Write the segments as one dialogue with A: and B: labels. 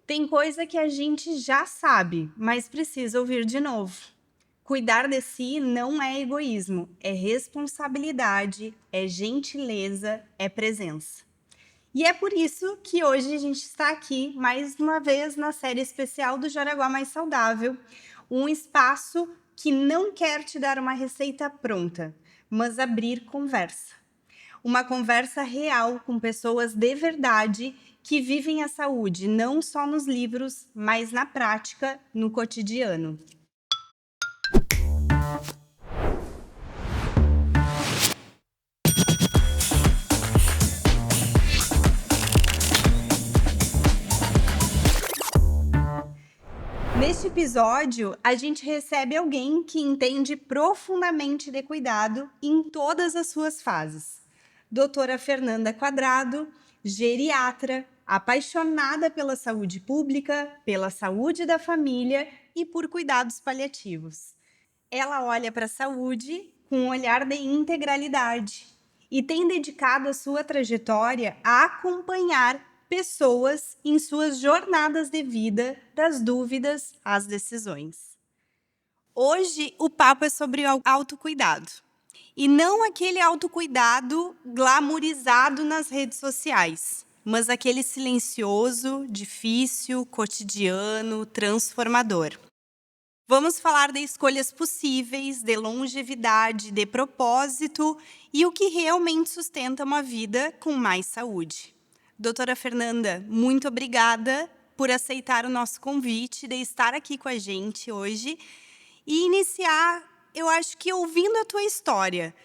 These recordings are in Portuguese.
A: Tem coisa que a gente já sabe, mas precisa ouvir de novo. Cuidar de si não é egoísmo, é responsabilidade, é gentileza, é presença. E é por isso que hoje a gente está aqui mais uma vez na série especial do Jaraguá Mais Saudável, um espaço que não quer te dar uma receita pronta, mas abrir conversa. Uma conversa real com pessoas de verdade que vivem a saúde, não só nos livros, mas na prática, no cotidiano. Neste episódio, a gente recebe alguém que entende profundamente de cuidado em todas as suas fases. Doutora Fernanda Quadrado, geriatra, apaixonada pela saúde pública, pela saúde da família e por cuidados paliativos. Ela olha para a saúde com um olhar de integralidade e tem dedicado a sua trajetória a acompanhar pessoas em suas jornadas de vida, das dúvidas às decisões. Hoje o papo é sobre autocuidado. E não aquele autocuidado glamourizado nas redes sociais, mas aquele silencioso, difícil, cotidiano, transformador. Vamos falar de escolhas possíveis, de longevidade, de propósito e o que realmente sustenta uma vida com mais saúde. Doutora Fernanda, muito obrigada por aceitar o nosso convite de estar aqui com a gente hoje e iniciar, eu acho que ouvindo a tua história.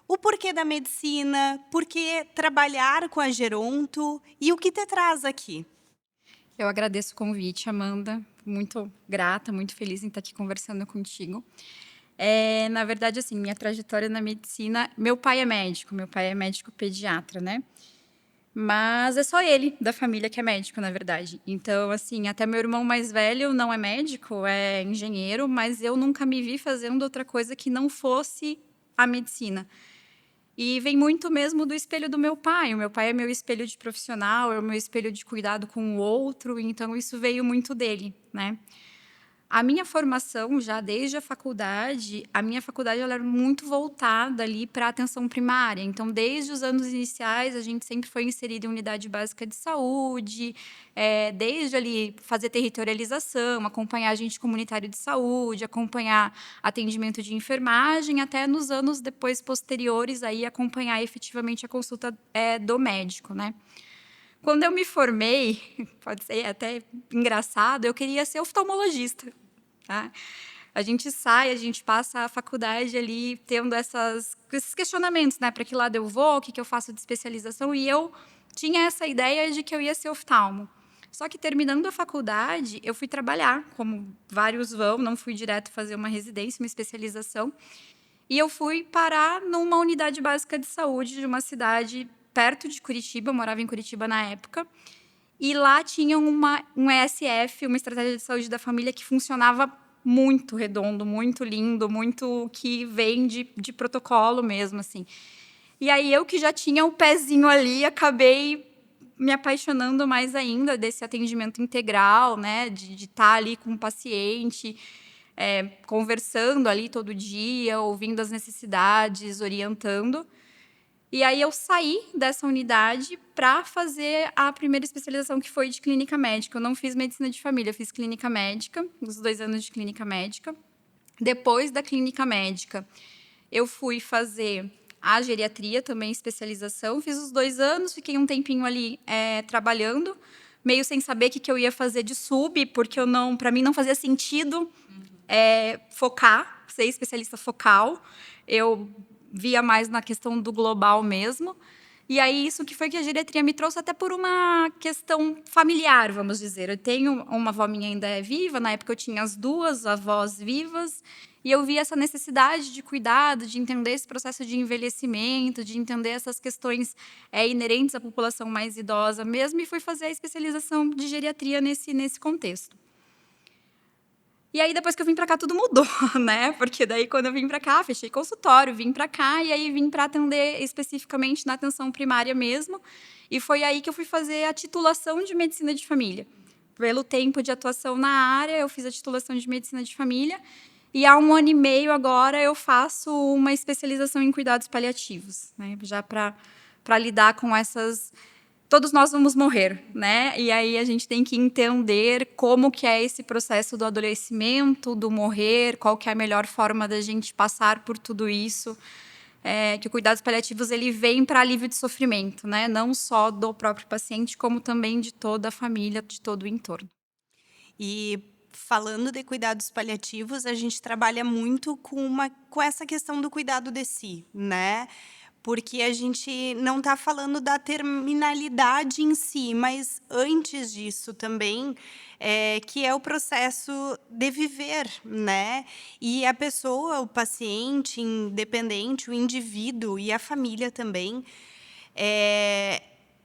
A: O porquê da medicina, por que trabalhar com a Geronto e o que te traz aqui.
B: Eu agradeço o convite, Amanda. Muito grata, muito feliz em estar aqui conversando contigo. Na verdade, assim, minha trajetória na medicina... meu pai é médico pediatra, né? Mas é só ele, da família, que é médico, na verdade. Então, assim, até meu irmão mais velho não é médico, é engenheiro, mas eu nunca me vi fazendo outra coisa que não fosse a medicina. E vem muito mesmo do espelho do meu pai. O meu pai é meu espelho de profissional, é o meu espelho de cuidado com o outro, então isso veio muito dele, né? A minha formação, já desde a minha faculdade ela era muito voltada ali para a atenção primária. Então, desde os anos iniciais, a gente sempre foi inserido em unidade básica de saúde, desde ali fazer territorialização, acompanhar agente comunitário de saúde, acompanhar atendimento de enfermagem, até nos anos depois posteriores, aí acompanhar efetivamente a consulta do médico, né? Quando eu me formei, pode ser até engraçado, eu queria ser oftalmologista. Tá? A gente passa a faculdade ali tendo esses questionamentos, né? Para que lado eu vou, o que eu faço de especialização, e eu tinha essa ideia de que eu ia ser oftalmo. Só que terminando a faculdade, eu fui trabalhar, como vários vão, não fui direto fazer uma residência, uma especialização, e eu fui parar numa unidade básica de saúde de uma cidade perto de Curitiba, eu morava em Curitiba na época, e lá tinha um ESF, uma estratégia de saúde da família, que funcionava muito redondo, muito lindo, muito que vem de protocolo mesmo, assim. E aí eu que já tinha o pezinho ali, acabei me apaixonando mais ainda desse atendimento integral, né, de estar ali com o paciente, conversando ali todo dia, ouvindo as necessidades, orientando. E aí eu saí dessa unidade para fazer a primeira especialização, que foi de clínica médica. Eu não fiz medicina de família, eu fiz clínica médica, os 2 anos de clínica médica. Depois da clínica médica, eu fui fazer a geriatria, também especialização. Fiz os 2 anos, fiquei um tempinho ali trabalhando, meio sem saber o que eu ia fazer de sub, porque para mim não fazia sentido focar, ser especialista focal. Eu via mais na questão do global mesmo. E aí, isso que foi que a geriatria me trouxe, até por uma questão familiar, vamos dizer. Eu tenho uma avó minha ainda é viva, na época eu tinha as 2 avós vivas, e eu vi essa necessidade de cuidado, de entender esse processo de envelhecimento, de entender essas questões inerentes à população mais idosa mesmo, e fui fazer a especialização de geriatria nesse contexto. E aí, depois que eu vim para cá, tudo mudou, né? Porque daí, quando eu vim para cá, fechei consultório, vim para cá, e aí vim para atender especificamente na atenção primária mesmo. E foi aí que eu fui fazer a titulação de medicina de família. pelo tempo de atuação na área, eu fiz a titulação de medicina de família e há 1 ano e meio agora eu faço uma especialização em cuidados paliativos, né? Já para lidar com essas... Todos nós vamos morrer, né? E aí a gente tem que entender como que é esse processo do adoecimento, do morrer, qual que é a melhor forma da gente passar por tudo isso. Que o cuidados paliativos ele vem para alívio de sofrimento, né? Não só do próprio paciente, como também de toda a família, de todo o entorno.
A: E falando de cuidados paliativos, a gente trabalha muito com essa questão do cuidado de si, né? Porque a gente não está falando da terminalidade em si, mas antes disso também, que é o processo de viver, né? E a pessoa, o paciente, independente, o indivíduo e a família também,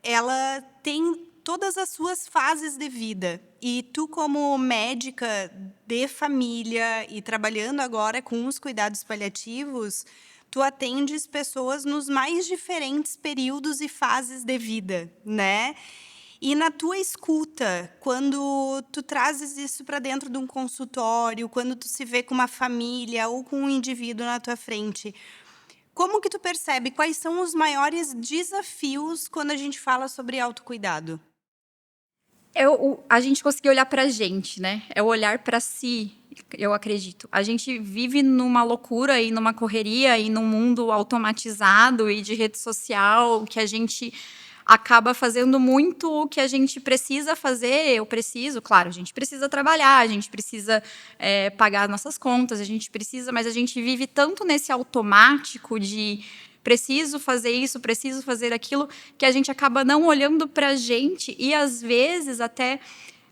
A: ela tem todas as suas fases de vida. E tu, como médica de família e trabalhando agora com os cuidados paliativos, tu atendes pessoas nos mais diferentes períodos e fases de vida, né? E na tua escuta, quando tu trazes isso para dentro de um consultório, quando tu se vê com uma família ou com um indivíduo na tua frente, como que tu percebe quais são os maiores desafios quando a gente fala sobre autocuidado?
B: A gente conseguir olhar para a gente, né? É o olhar para si, eu acredito. A gente vive numa loucura e numa correria e num mundo automatizado e de rede social que a gente acaba fazendo muito o que a gente precisa fazer. Eu preciso, claro, a gente precisa trabalhar, a gente precisa pagar nossas contas, a gente precisa, mas a gente vive tanto nesse automático de preciso fazer isso, preciso fazer aquilo, que a gente acaba não olhando para a gente e, às vezes, até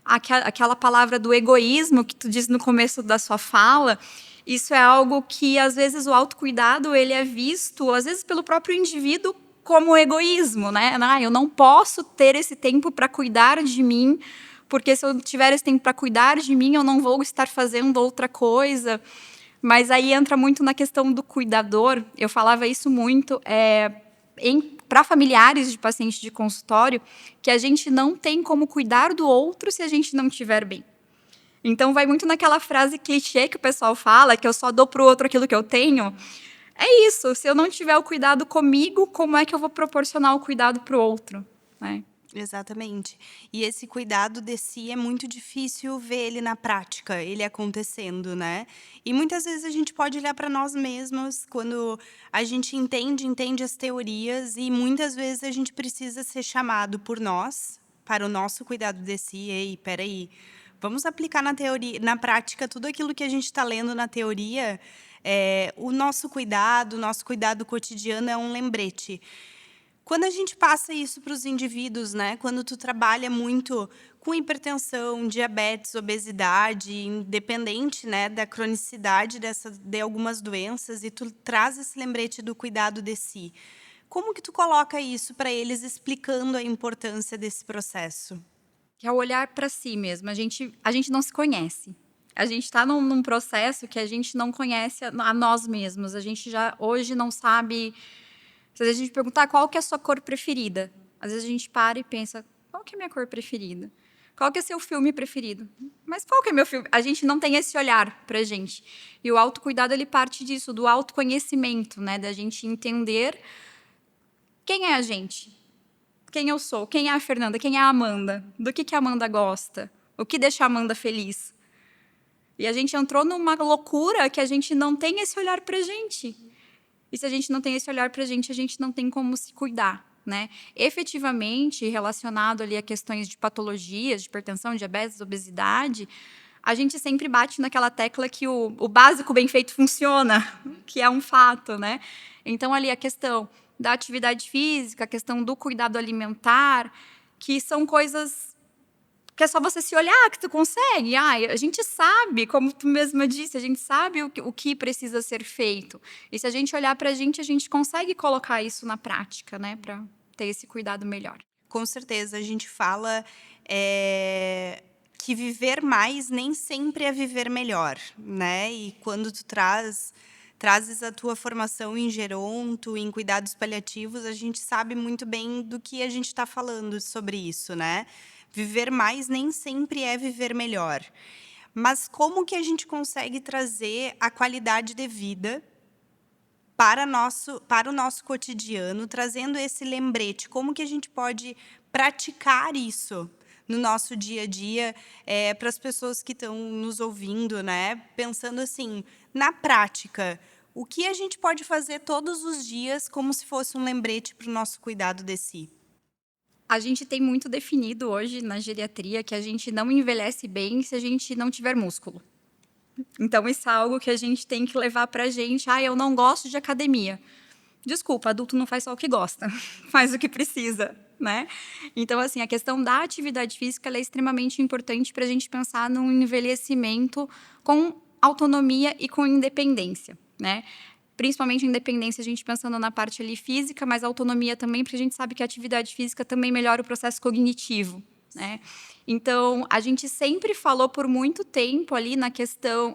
B: aquela palavra do egoísmo que tu disse no começo da sua fala, isso é algo que, às vezes, o autocuidado ele é visto, às vezes, pelo próprio indivíduo como egoísmo, né? Eu não posso ter esse tempo para cuidar de mim, porque se eu tiver esse tempo para cuidar de mim, eu não vou estar fazendo outra coisa. Mas aí entra muito na questão do cuidador. Eu falava isso muito para familiares de pacientes de consultório, que a gente não tem como cuidar do outro se a gente não estiver bem. Então, vai muito naquela frase clichê que o pessoal fala, que eu só dou para o outro aquilo que eu tenho. É isso, se eu não tiver o cuidado comigo, como é que eu vou proporcionar o cuidado para o outro? Né?
A: Exatamente. E esse cuidado de si é muito difícil ver ele na prática, ele acontecendo, né? E muitas vezes a gente pode olhar para nós mesmos quando a gente entende as teorias e muitas vezes a gente precisa ser chamado por nós para o nosso cuidado de si. Ei, peraí, vamos aplicar na teoria, na prática, tudo aquilo que a gente está lendo na teoria. O nosso cuidado cotidiano é um lembrete. Quando a gente passa isso para os indivíduos, né? Quando tu trabalha muito com hipertensão, diabetes, obesidade, independente, né, da cronicidade de algumas doenças, e tu traz esse lembrete do cuidado de si. Como que tu coloca isso para eles, explicando a importância desse processo?
B: Que é o olhar para si mesmo. A gente não se conhece. A gente está num processo que a gente não conhece a nós mesmos. A gente já hoje não sabe. Se a gente perguntar qual que é a sua cor preferida, às vezes a gente para e pensa, qual que é a minha cor preferida? Qual que é seu filme preferido? Mas qual que é meu filme? A gente não tem esse olhar para a gente. E o autocuidado, ele parte disso, do autoconhecimento, né? Da gente entender quem é a gente, quem eu sou, quem é a Fernanda, quem é a Amanda, do que a Amanda gosta, o que deixa a Amanda feliz. E a gente entrou numa loucura que a gente não tem esse olhar para a gente. E se a gente não tem esse olhar para a gente não tem como se cuidar, né? Efetivamente, relacionado ali a questões de patologias, de hipertensão, diabetes, obesidade, a gente sempre bate naquela tecla que o básico bem feito funciona, que é um fato, né? Então, ali a questão da atividade física, a questão do cuidado alimentar, que são coisas que é só você se olhar que tu consegue. A gente sabe, como tu mesma disse, a gente sabe o que precisa ser feito. E se a gente olhar para a gente consegue colocar isso na prática, né? Para ter esse cuidado melhor.
A: Com certeza, a gente fala que viver mais nem sempre é viver melhor, né? E quando tu trazes a tua formação em geronto, em cuidados paliativos, a gente sabe muito bem do que a gente está falando sobre isso, né? Viver mais nem sempre é viver melhor. Mas como que a gente consegue trazer a qualidade de vida para o nosso cotidiano, trazendo esse lembrete? Como que a gente pode praticar isso no nosso dia a dia, para as pessoas que estão nos ouvindo, né? Pensando assim, na prática, o que a gente pode fazer todos os dias como se fosse um lembrete para o nosso cuidado de si?
B: A gente tem muito definido hoje na geriatria que a gente não envelhece bem se a gente não tiver músculo. Então, isso é algo que a gente tem que levar pra gente. Ah, eu não gosto de academia. Desculpa, adulto não faz só o que gosta, faz o que precisa, né? Então, assim, a questão da atividade física ela é extremamente importante para a gente pensar num envelhecimento com autonomia e com independência, né? Principalmente independência, a gente pensando na parte ali física, mas autonomia também, porque a gente sabe que a atividade física também melhora o processo cognitivo, né? Então, a gente sempre falou por muito tempo ali na questão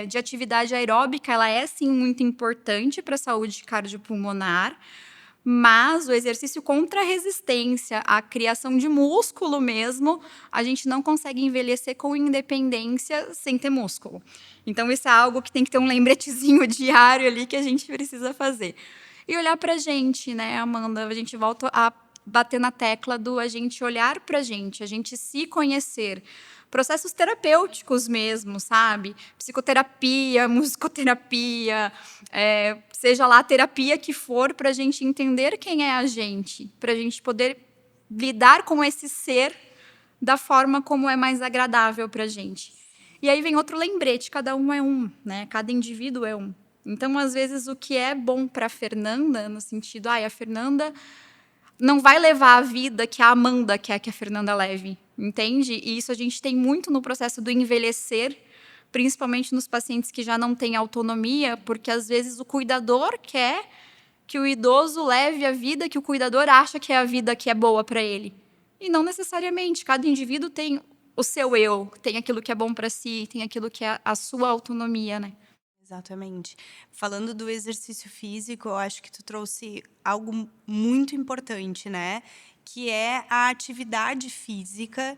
B: de atividade aeróbica, ela é sim muito importante para a saúde cardiopulmonar, mas o exercício contra a resistência, a criação de músculo mesmo, a gente não consegue envelhecer com independência sem ter músculo. Então, isso é algo que tem que ter um lembretezinho diário ali que a gente precisa fazer. E olhar para a gente, né, Amanda? A gente volta a bater na tecla do a gente olhar para a gente se conhecer. Processos terapêuticos mesmo, sabe? Psicoterapia, musicoterapia, seja lá a terapia que for, para a gente entender quem é a gente, para a gente poder lidar com esse ser da forma como é mais agradável para a gente. E aí vem outro lembrete, cada um é um, né? Cada indivíduo é um. Então, às vezes, o que é bom para a Fernanda, no sentido, a Fernanda não vai levar a vida que a Amanda quer que a Fernanda leve, entende? E isso a gente tem muito no processo do envelhecer, principalmente nos pacientes que já não têm autonomia, porque às vezes o cuidador quer que o idoso leve a vida que o cuidador acha que é a vida que é boa para ele. E não necessariamente, cada indivíduo tem o seu eu, tem aquilo que é bom para si, tem aquilo que é a sua autonomia, né?
A: Exatamente. Falando do exercício físico, eu acho que tu trouxe algo muito importante, né? Que é a atividade física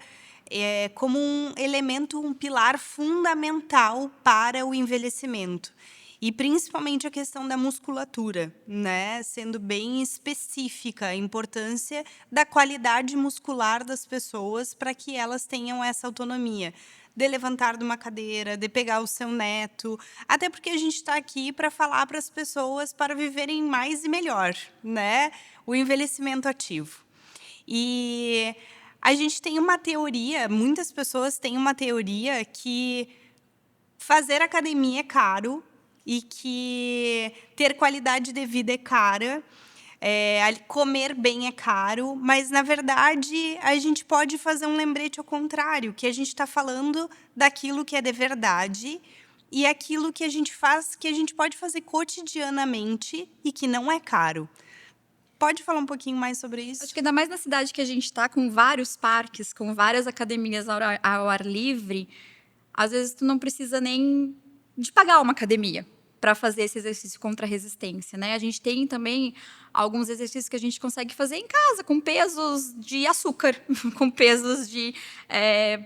A: como um elemento, um pilar fundamental para o envelhecimento. E principalmente a questão da musculatura, né? Sendo bem específica a importância da qualidade muscular das pessoas para que elas tenham essa autonomia de levantar de uma cadeira, de pegar o seu neto, até porque a gente está aqui para falar para as pessoas para viverem mais e melhor, né? O envelhecimento ativo. E a gente tem uma teoria, muitas pessoas têm uma teoria que fazer academia é caro e que ter qualidade de vida é cara, comer bem é caro, mas, na verdade, a gente pode fazer um lembrete ao contrário, que a gente está falando daquilo que é de verdade e aquilo que a gente faz, que a gente pode fazer cotidianamente e que não é caro. Pode falar um pouquinho mais sobre isso?
B: Acho que ainda mais na cidade que a gente está, com vários parques, com várias academias ao ar livre, às vezes tu não precisa nem de pagar uma academia para fazer esse exercício contra a resistência, né? A gente tem também alguns exercícios que a gente consegue fazer em casa, com pesos de açúcar, com pesos de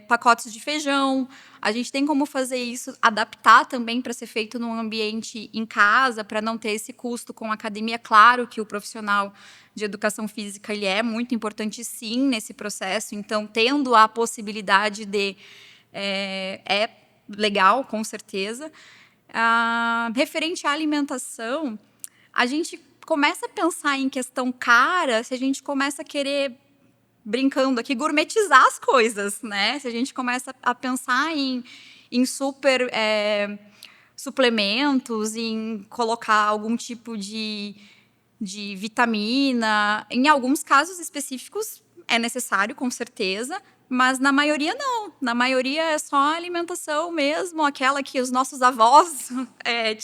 B: pacotes de feijão. A gente tem como fazer isso, adaptar também para ser feito num ambiente em casa, para não ter esse custo com a academia. Claro que o profissional de educação física ele é muito importante, sim, nesse processo. Então, tendo a possibilidade de é legal, com certeza. Referente à alimentação, a gente começa a pensar em questão cara se a gente começa a querer, brincando aqui, gourmetizar as coisas, né? Se a gente começa a pensar em super suplementos, em colocar algum tipo de vitamina. Em alguns casos específicos é necessário, com certeza, mas na maioria não. Na maioria é só a alimentação mesmo, aquela que os nossos avós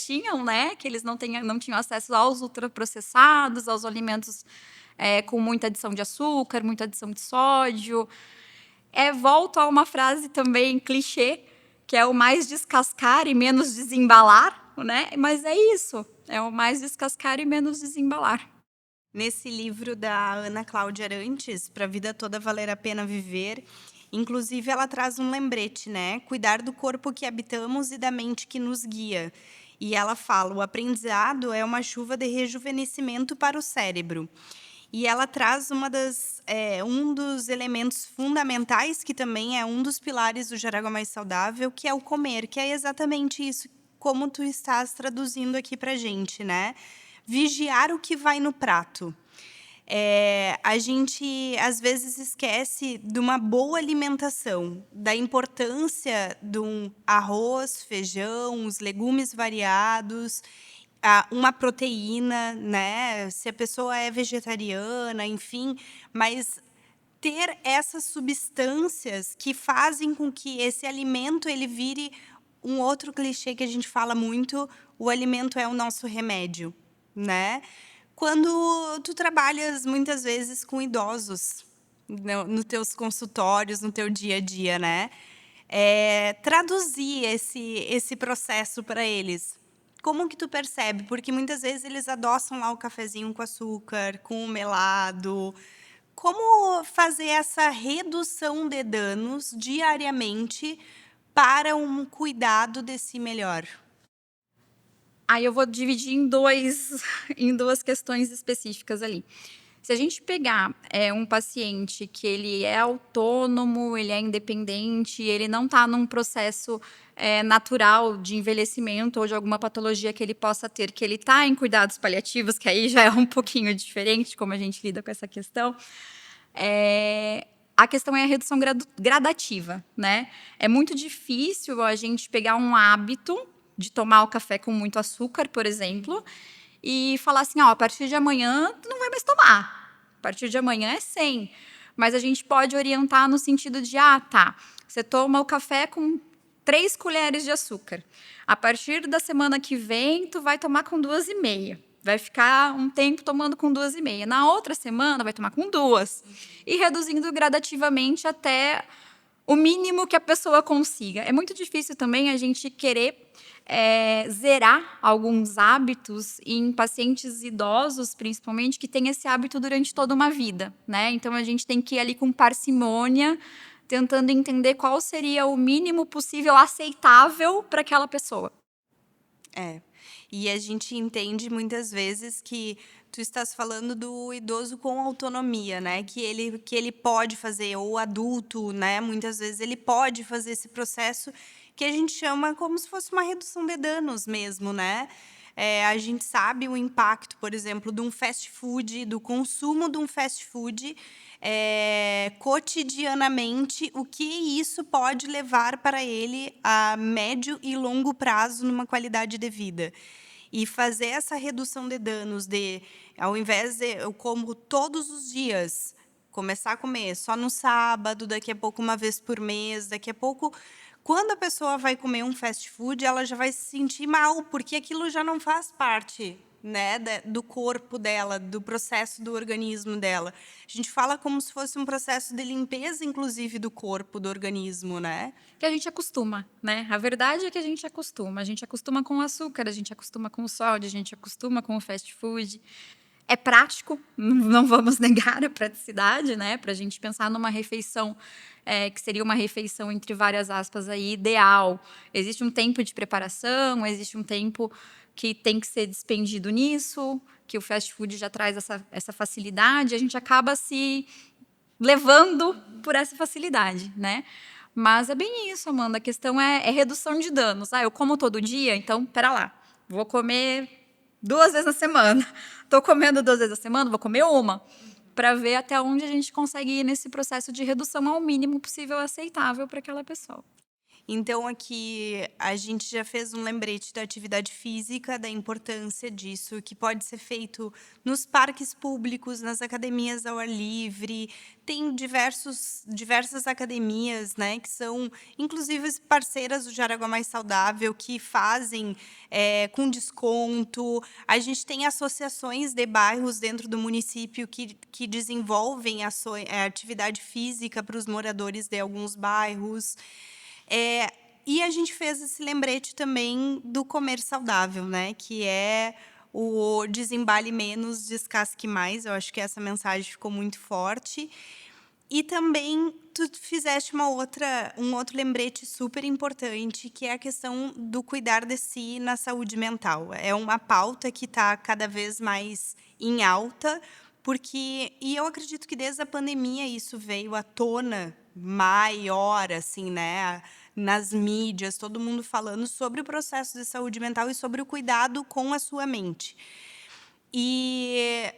B: tinham, né? Que eles não tinham acesso aos ultraprocessados, aos alimentos com muita adição de açúcar, muita adição de sódio. Volto a uma frase também clichê, que é o mais descascar e menos desembalar, né? Mas é isso, é o mais descascar e menos desembalar.
A: Nesse livro da Ana Cláudia Arantes, Para a Vida Toda Valer a Pena Viver, inclusive ela traz um lembrete, né? Cuidar do corpo que habitamos e da mente que nos guia. E ela fala: o aprendizado é uma chuva de rejuvenescimento para o cérebro. E ela traz um dos elementos fundamentais, que também é um dos pilares do Jaraguá Mais Saudável, que é o comer, que é exatamente isso, como tu estás traduzindo aqui para gente, né? Vigiar o que vai no prato. A gente, às vezes, esquece de uma boa alimentação, da importância de um arroz, feijão, os legumes variados, uma proteína, né? Se a pessoa é vegetariana, enfim, mas ter essas substâncias que fazem com que esse alimento ele vire um outro clichê que a gente fala muito: o alimento é o nosso remédio, né? Quando tu trabalhas muitas vezes com idosos nos teus consultórios, no teu dia a dia, né? Traduzir esse processo para eles. Como que tu percebe? Porque muitas vezes eles adoçam lá o cafezinho com açúcar, com o melado. Como fazer essa redução de danos diariamente para um cuidado de si melhor?
B: Aí eu vou dividir em em duas questões específicas ali. Se a gente pegar um paciente que ele é autônomo, ele é independente, ele não está num processo natural de envelhecimento ou de alguma patologia que ele possa ter, que ele está em cuidados paliativos, que aí já é um pouquinho diferente como a gente lida com essa questão, a questão é a redução gradativa, né? É muito difícil a gente pegar um hábito de tomar o café com muito açúcar, por exemplo, e falar assim, ó, a partir de amanhã tu não vai mais tomar. A partir de amanhã é 100. Mas a gente pode orientar no sentido de, tá, você toma o café com 3 colheres de açúcar. A partir da semana que vem, tu vai tomar com 2,5. Vai ficar um tempo tomando com 2,5. Na outra semana, vai tomar com 2. E reduzindo gradativamente até o mínimo que a pessoa consiga. É muito difícil também a gente querer zerar alguns hábitos em pacientes idosos, principalmente, que têm esse hábito durante toda uma vida, né? Então, a gente tem que ir ali com parcimônia, tentando entender qual seria o mínimo possível aceitável para aquela pessoa.
A: E a gente entende muitas vezes que tu estás falando do idoso com autonomia, né? Que ele pode fazer, ou adulto, né? Muitas vezes ele pode fazer esse processo que a gente chama como se fosse uma redução de danos mesmo, né? A gente sabe o impacto, por exemplo, de um fast food, do consumo de um fast food cotidianamente, o que isso pode levar para ele a médio e longo prazo numa qualidade de vida. E fazer essa redução de danos ao invés de eu como todos os dias, começar a comer só no sábado, daqui a pouco uma vez por mês, daqui a pouco, quando a pessoa vai comer um fast food, ela já vai se sentir mal, porque aquilo já não faz parte, né, do corpo dela, do processo do organismo dela. A gente fala como se fosse um processo de limpeza, inclusive, do corpo, do organismo, né?
B: Que a gente acostuma, né? A verdade é que a gente acostuma. A gente acostuma com o açúcar, a gente acostuma com o sódio, a gente acostuma com o fast food. É prático, não vamos negar a praticidade, né? Para a gente pensar numa refeição que seria uma refeição, entre várias aspas, aí, ideal. Existe um tempo de preparação, existe um tempo que tem que ser despendido nisso, que o fast food já traz essa facilidade, a gente acaba se levando por essa facilidade, né? Mas é bem isso, Amanda. A questão é redução de danos. Eu como todo dia, então, pera lá. Vou comer 2 vezes na semana. Estou comendo 2 vezes na semana, vou comer uma. Para ver até onde a gente consegue ir nesse processo de redução ao mínimo possível aceitável para aquela pessoa.
A: Então, aqui a gente já fez um lembrete da atividade física, da importância disso, que pode ser feito nos parques públicos, nas academias ao ar livre. Tem diversas academias, né, que são, inclusive, parceiras do Jaraguá Mais Saudável, que fazem com desconto. A gente tem associações de bairros dentro do município que desenvolvem atividade física para os moradores de alguns bairros. E a gente fez esse lembrete também do comer saudável, né? Que é o desembale menos, descasque mais. Eu acho que essa mensagem ficou muito forte. E também tu fizeste um outro lembrete super importante, que é a questão do cuidar de si na saúde mental. É uma pauta que está cada vez mais em alta, e eu acredito que desde a pandemia isso veio à tona maior, assim, né? Nas mídias, todo mundo falando sobre o processo de saúde mental e sobre o cuidado com a sua mente. E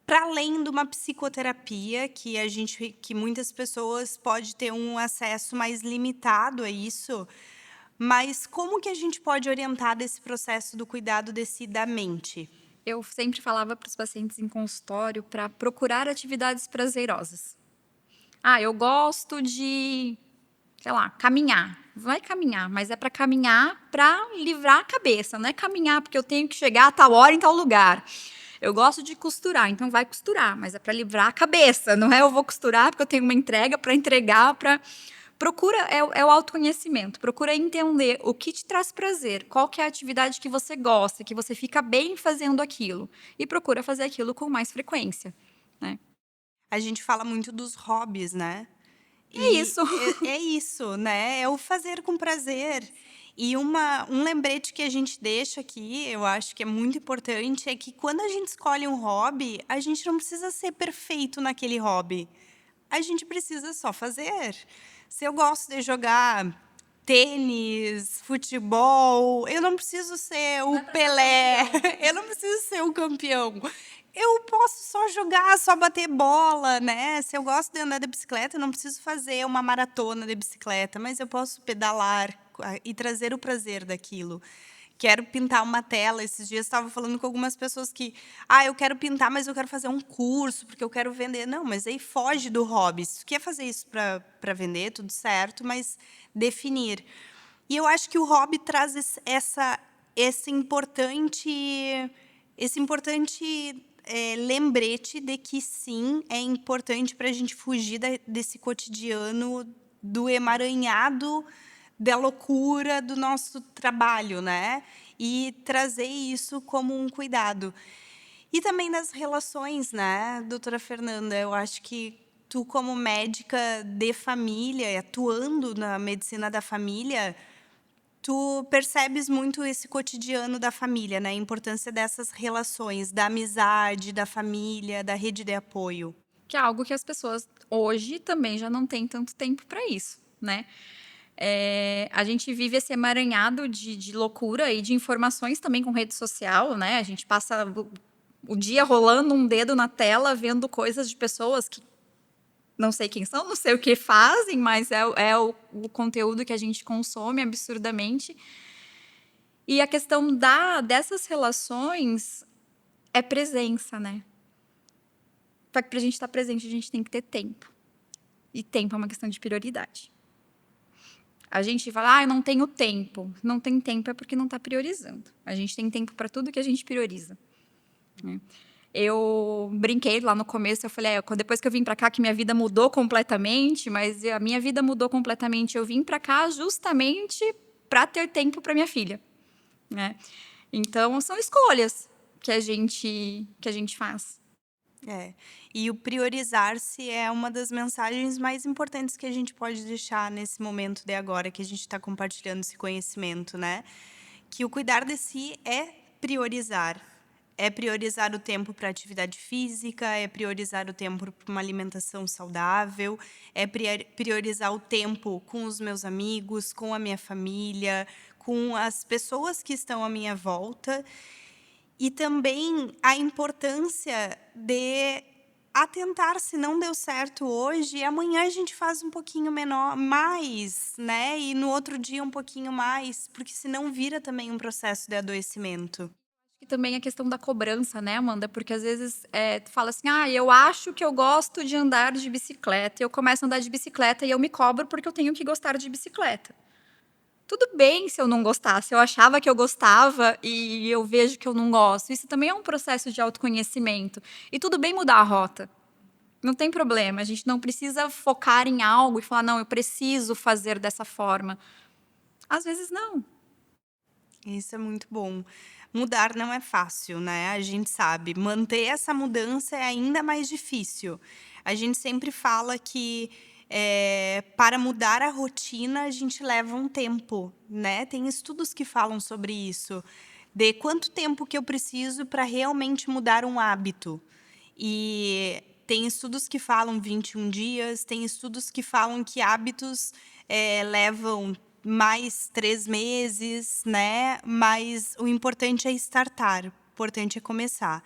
A: para além de uma psicoterapia que muitas pessoas pode ter um acesso mais limitado a isso, mas como que a gente pode orientar desse processo do cuidado de si da mente?
B: Eu sempre falava para os pacientes em consultório para procurar atividades prazerosas. Ah, eu gosto de, sei lá, caminhar. Vai caminhar, mas é para caminhar para livrar a cabeça, não é caminhar porque eu tenho que chegar a tal hora em tal lugar. Eu gosto de costurar, então vai costurar, mas é para livrar a cabeça, não é eu vou costurar porque eu tenho uma entrega para entregar, para procura é o autoconhecimento, procura entender o que te traz prazer, qual que é a atividade que você gosta, que você fica bem fazendo aquilo e procura fazer aquilo com mais frequência, né?
A: A gente fala muito dos hobbies, né?
B: É isso.
A: É isso, né? É o fazer com prazer. E um lembrete que a gente deixa aqui, eu acho que é muito importante, é que quando a gente escolhe um hobby, a gente não precisa ser perfeito naquele hobby. A gente precisa só fazer. Se eu gosto de jogar tênis, futebol, eu não preciso ser o Pelé, eu não preciso ser o campeão. Eu posso só jogar, só bater bola, né? Se eu gosto de andar de bicicleta, eu não preciso fazer uma maratona de bicicleta, mas eu posso pedalar e trazer o prazer daquilo. Quero pintar uma tela. Esses dias estava falando com algumas pessoas que, eu quero pintar, mas eu quero fazer um curso, porque eu quero vender. Não, mas aí foge do hobby. Se tu quer fazer isso para vender, tudo certo, mas definir. E eu acho que o hobby traz esse importante, lembrete de que sim, é importante para a gente fugir desse cotidiano do emaranhado da loucura do nosso trabalho, né? E trazer isso como um cuidado. E também das relações, né, doutora Fernanda? Eu acho que tu, como médica de família, atuando na medicina da família, tu percebes muito esse cotidiano da família, né? A importância dessas relações, da amizade, da família, da rede de apoio.
B: Que é algo que as pessoas hoje também já não têm tanto tempo para isso, né? A gente vive esse emaranhado de loucura e de informações também com rede social, né? A gente passa o dia rolando um dedo na tela, vendo coisas de pessoas que não sei quem são, não sei o que fazem, mas é o conteúdo que a gente consome absurdamente. E a questão dessas relações é presença, né? Só que para a gente estar presente, a gente tem que ter tempo. E tempo é uma questão de prioridade. A gente fala, eu não tenho tempo. Não tem tempo é porque não está priorizando. A gente tem tempo para tudo que a gente prioriza, né? Eu brinquei lá no começo, eu falei, depois que eu vim para cá, que minha vida mudou completamente, mas a minha vida mudou completamente. Eu vim para cá justamente para ter tempo para minha filha, né? Então, são escolhas que a gente faz.
A: É. E o priorizar-se é uma das mensagens mais importantes que a gente pode deixar nesse momento de agora que a gente está compartilhando esse conhecimento, né? Que o cuidar de si é priorizar. É priorizar o tempo para atividade física, é priorizar o tempo para uma alimentação saudável, é priorizar o tempo com os meus amigos, com a minha família, com as pessoas que estão à minha volta. E também a importância de atentar, se não deu certo hoje, amanhã a gente faz um pouquinho mais, né? E no outro dia um pouquinho mais, porque senão vira também um processo de adoecimento.
B: E também a questão da cobrança, né, Amanda? Porque às vezes tu fala assim, eu acho que eu gosto de andar de bicicleta. E eu começo a andar de bicicleta e eu me cobro porque eu tenho que gostar de bicicleta. Tudo bem se eu não gostasse. Eu achava que eu gostava e eu vejo que eu não gosto. Isso também é um processo de autoconhecimento. E tudo bem mudar a rota. Não tem problema. A gente não precisa focar em algo e falar, não, eu preciso fazer dessa forma. Às vezes não.
A: Isso é muito bom. Mudar não é fácil, né, a gente sabe. Manter essa mudança é ainda mais difícil. A gente sempre fala que, para mudar a rotina, a gente leva um tempo, né. Tem estudos que falam sobre isso, de quanto tempo que eu preciso para realmente mudar um hábito. E tem estudos que falam 21 dias, tem estudos que falam que hábitos, levam mais 3 meses, né, mas o importante é startar, o importante é começar.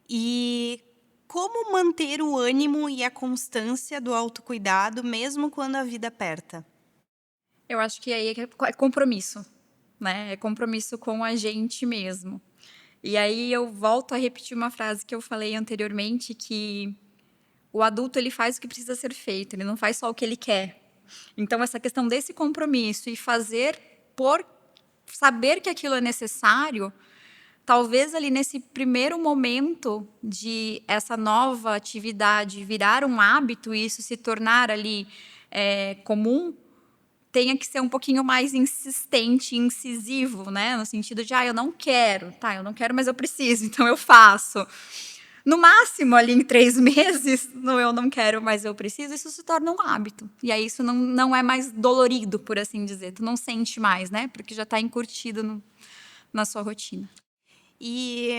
A: E como manter o ânimo e a constância do autocuidado mesmo quando a vida aperta?
B: Eu acho que aí é compromisso, né, é compromisso com a gente mesmo. E aí eu volto a repetir uma frase que eu falei anteriormente, que o adulto ele faz o que precisa ser feito, ele não faz só o que ele quer. Então essa questão desse compromisso e fazer por saber que aquilo é necessário, talvez ali nesse primeiro momento de essa nova atividade virar um hábito e isso se tornar ali comum, tenha que ser um pouquinho mais insistente, incisivo, né? No sentido de, eu não quero, tá? Eu não quero, mas eu preciso, então eu faço. No máximo, ali em 3 meses, no eu não quero, mas eu preciso, isso se torna um hábito. E aí isso não é mais dolorido, por assim dizer. Tu não sente mais, né? Porque já está encurtido na sua rotina.
A: E,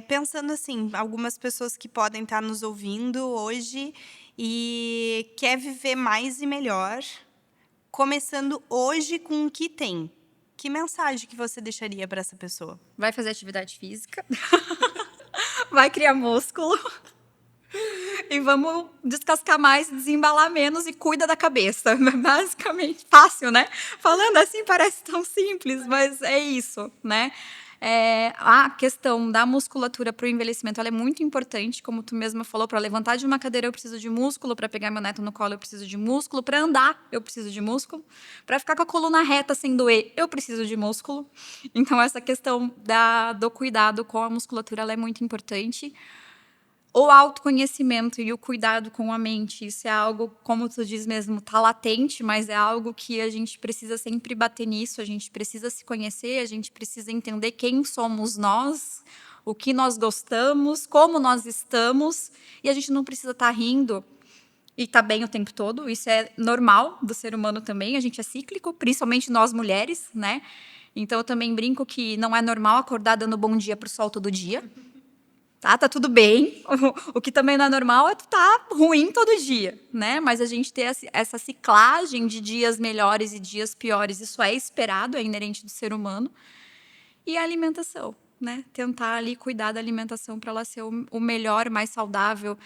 A: pensando assim, algumas pessoas que podem estar nos ouvindo hoje e quer viver mais e melhor, começando hoje com o que tem. Que mensagem que você deixaria para essa pessoa?
B: Vai fazer atividade física, vai criar músculo e vamos descascar mais, desembalar menos e cuida da cabeça. Basicamente, fácil, né? Falando assim parece tão simples, mas é isso, né? A questão da musculatura para o envelhecimento ela é muito importante, como tu mesma falou, para levantar de uma cadeira eu preciso de músculo, para pegar meu neto no colo eu preciso de músculo, para andar eu preciso de músculo, para ficar com a coluna reta sem doer eu preciso de músculo. Então essa questão do cuidado com a musculatura ela é muito importante. O autoconhecimento e o cuidado com a mente, isso é algo, como tu diz mesmo, tá latente, mas é algo que a gente precisa sempre bater nisso, a gente precisa se conhecer, a gente precisa entender quem somos nós, o que nós gostamos, como nós estamos, e a gente não precisa estar rindo e estar bem o tempo todo, isso é normal do ser humano também, a gente é cíclico, principalmente nós mulheres, né? Então eu também brinco que não é normal acordar dando bom dia pro sol todo dia. Tá tudo bem. O que também não é normal é tu tá ruim todo dia, né? Mas a gente ter essa ciclagem de dias melhores e dias piores, isso é esperado, é inerente do ser humano. E a alimentação, né? Tentar ali cuidar da alimentação para ela ser o melhor, mais saudável.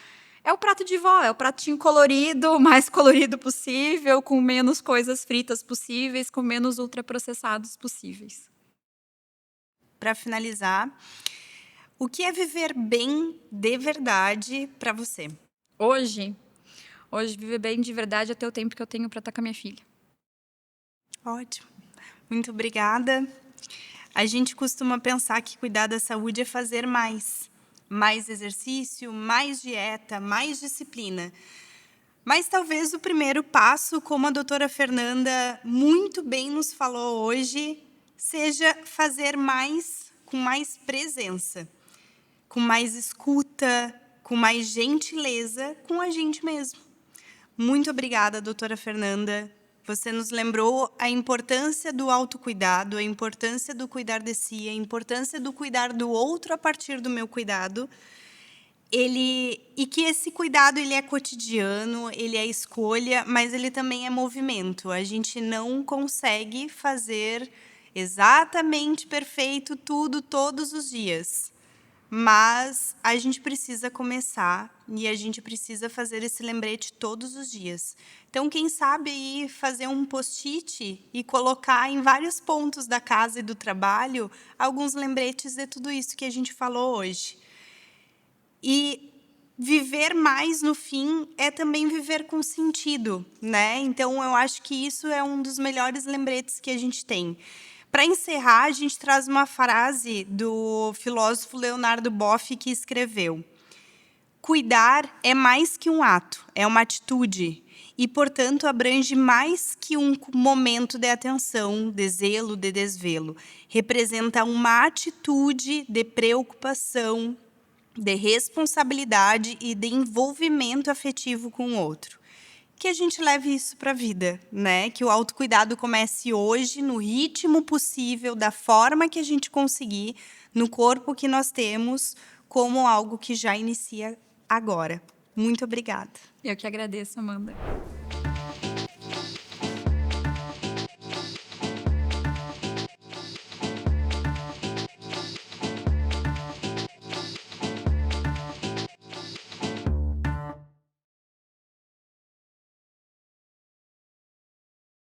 B: É o prato de vó, é o pratinho colorido, o mais colorido possível, com menos coisas fritas possíveis, com menos ultraprocessados possíveis.
A: Para finalizar, o que é viver bem de verdade para você?
B: Hoje viver bem de verdade é ter o tempo que eu tenho para estar com a minha filha.
A: Ótimo. Muito obrigada. A gente costuma pensar que cuidar da saúde é fazer mais. Mais exercício, mais dieta, mais disciplina. Mas talvez o primeiro passo, como a doutora Fernanda muito bem nos falou hoje, seja fazer mais com mais presença, com mais escuta, com mais gentileza com a gente mesmo. Muito obrigada, doutora Fernanda. Você nos lembrou a importância do autocuidado, a importância do cuidar de si, a importância do cuidar do outro a partir do meu cuidado. E que esse cuidado ele é cotidiano, ele é escolha, mas ele também é movimento. A gente não consegue fazer exatamente perfeito tudo todos os dias. Mas a gente precisa começar e a gente precisa fazer esse lembrete todos os dias. Então, quem sabe aí fazer um post-it e colocar em vários pontos da casa e do trabalho alguns lembretes de tudo isso que a gente falou hoje. E viver mais, no fim, é também viver com sentido, né? Então, eu acho que isso é um dos melhores lembretes que a gente tem. Para encerrar, a gente traz uma frase do filósofo Leonardo Boff, que escreveu: cuidar é mais que um ato, é uma atitude. e, portanto, abrange mais que um momento de atenção, de zelo, de desvelo. Representa uma atitude de preocupação, de responsabilidade e de envolvimento afetivo com o outro. Que a gente leve isso para a vida, né? Que o autocuidado comece hoje, no ritmo possível, da forma que a gente conseguir, no corpo que nós temos, como algo que já inicia agora. Muito obrigada.
B: Eu que agradeço, Amanda.